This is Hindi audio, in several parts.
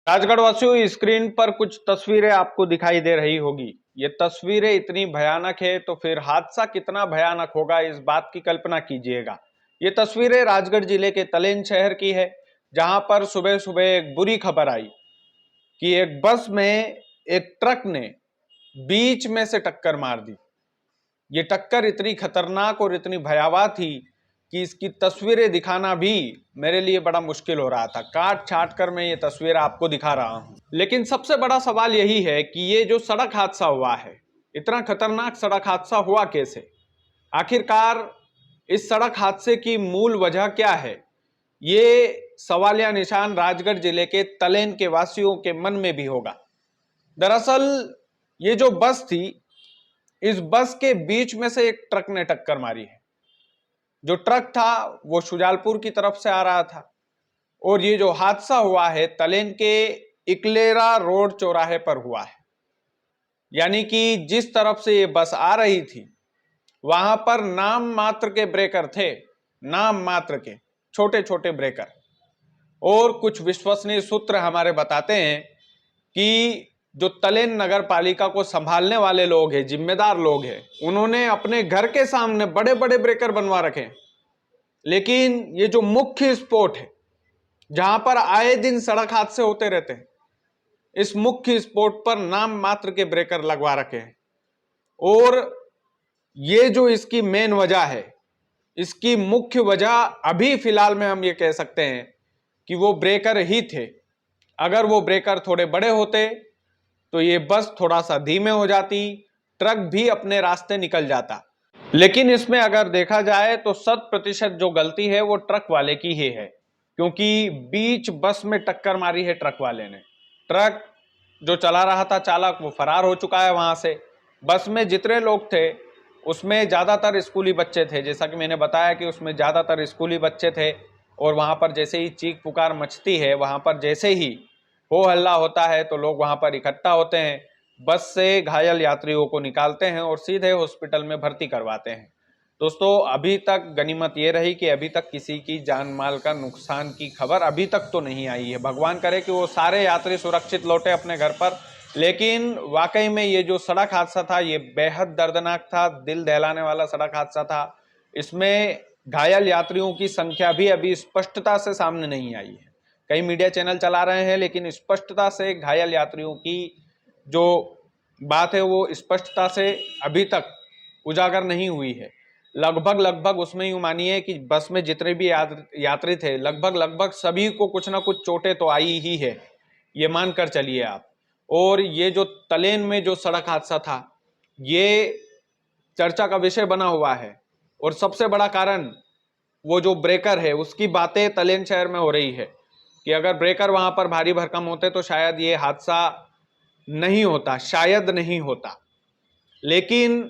राजगढ़ वासियों, स्क्रीन पर कुछ तस्वीरें आपको दिखाई दे रही होगी। ये तस्वीरें इतनी भयानक है तो फिर हादसा कितना भयानक होगा, इस बात की कल्पना कीजिएगा। ये तस्वीरें राजगढ़ जिले के तलेन शहर की है, जहां पर सुबह सुबह एक बुरी खबर आई कि एक बस में एक ट्रक ने बीच में से टक्कर मार दी। ये टक्कर इतनी खतरनाक और इतनी भयावह थी कि इसकी तस्वीरें दिखाना भी मेरे लिए बड़ा मुश्किल हो रहा था। काट छाट कर मैं ये तस्वीर आपको दिखा रहा हूं। लेकिन सबसे बड़ा सवाल यही है कि ये जो सड़क हादसा हुआ है, इतना खतरनाक सड़क हादसा हुआ कैसे? आखिरकार इस सड़क हादसे की मूल वजह क्या है? ये सवालिया निशान राजगढ़ जिले के तलेन के वासियों के मन में भी होगा। दरअसल ये जो बस थी, इस बस के बीच में से एक ट्रक ने टक्कर मारी है। जो ट्रक था वो शुजालपुर की तरफ से आ रहा था और ये जो हादसा हुआ है तलेन के इकलेरा रोड चौराहे पर हुआ है। यानी कि जिस तरफ से ये बस आ रही थी वहां पर नाम मात्र के ब्रेकर थे, नाम मात्र के छोटे छोटे ब्रेकर। और कुछ विश्वसनीय सूत्र हमारे बताते हैं कि जो तलेन नगर पालिका को संभालने वाले लोग हैं, जिम्मेदार लोग हैं, उन्होंने अपने घर के सामने बड़े बड़े ब्रेकर बनवा रखे। लेकिन ये जो मुख्य स्पॉट है जहां पर आए दिन सड़क हादसे होते रहते हैं, इस मुख्य स्पॉट पर नाम मात्र के ब्रेकर लगवा रखे हैं। और ये जो इसकी मेन वजह है, इसकी मुख्य वजह अभी फिलहाल में हम ये कह सकते हैं कि वो ब्रेकर ही थे। अगर वो ब्रेकर थोड़े बड़े होते तो ये बस थोड़ा सा धीमे हो जाती, ट्रक भी अपने रास्ते निकल जाता। लेकिन इसमें अगर देखा जाए तो 100% जो गलती है वो ट्रक वाले की ही है, क्योंकि बीच बस में टक्कर मारी है ट्रक वाले ने। ट्रक जो चला रहा था चालक, वो फरार हो चुका है वहां से। बस में जितने लोग थे उसमें ज्यादातर स्कूली बच्चे थे, जैसा कि मैंने बताया कि उसमें ज्यादातर स्कूली बच्चे थे। और वहां पर जैसे ही चीख पुकार मचती है, वहां पर जैसे ही हो हल्ला होता है तो लोग वहां पर इकट्ठा होते हैं, बस से घायल यात्रियों को निकालते हैं और सीधे हॉस्पिटल में भर्ती करवाते हैं। दोस्तों, अभी तक गनीमत ये रही कि अभी तक किसी की जान माल का नुकसान की खबर अभी तक तो नहीं आई है। भगवान करे कि वो सारे यात्री सुरक्षित लौटे अपने घर पर। लेकिन वाकई में ये जो सड़क हादसा था ये बेहद दर्दनाक था, दिल दहलाने वाला सड़क हादसा था। इसमें घायल यात्रियों की संख्या भी अभी स्पष्टता से सामने नहीं आई है। कई मीडिया चैनल चला रहे हैं लेकिन स्पष्टता से घायल यात्रियों की जो बात है वो स्पष्टता से अभी तक उजागर नहीं हुई है। लगभग उसमें यूं मानिए कि बस में जितने भी यात्री थे लगभग सभी को कुछ ना कुछ चोटें तो आई ही है, ये मानकर चलिए आप। और ये जो तलेन में जो सड़क हादसा था ये चर्चा का विषय बना हुआ है। और सबसे बड़ा कारण वो जो ब्रेकर है उसकी बातें तलेन शहर में हो रही है कि अगर ब्रेकर वहां पर भारी भरकम होते तो शायद ये हादसा नहीं होता, शायद नहीं होता। लेकिन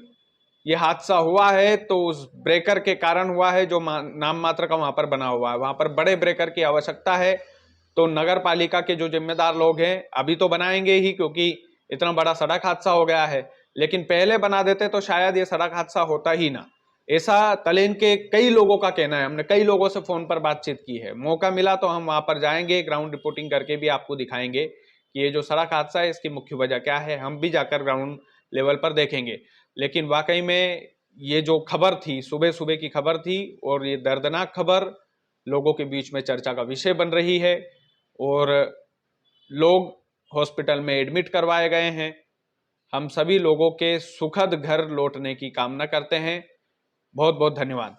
ये हादसा हुआ है तो उस ब्रेकर के कारण हुआ है जो नाम मात्र का वहां पर बना हुआ है। वहां पर बड़े ब्रेकर की आवश्यकता है, तो नगर पालिका के जो जिम्मेदार लोग हैं अभी तो बनाएंगे ही, क्योंकि इतना बड़ा सड़क हादसा हो गया है। लेकिन पहले बना देते तो शायद ये सड़क हादसा होता ही ना। ऐसा तलेन के कई लोगों का कहना है। हमने कई लोगों से फोन पर बातचीत की है। मौका मिला तो हम वहां पर जाएंगे, ग्राउंड रिपोर्टिंग करके भी आपको दिखाएंगे कि ये जो सड़क हादसा है इसकी मुख्य वजह क्या है। हम भी जाकर ग्राउंड लेवल पर देखेंगे। लेकिन वाकई में ये जो खबर थी, सुबह सुबह की खबर थी, और ये दर्दनाक खबर लोगों के बीच में चर्चा का विषय बन रही है और लोग हॉस्पिटल में एडमिट करवाए गए हैं। हम सभी लोगों के सुखद घर लौटने की कामना करते हैं। बहुत बहुत धन्यवाद।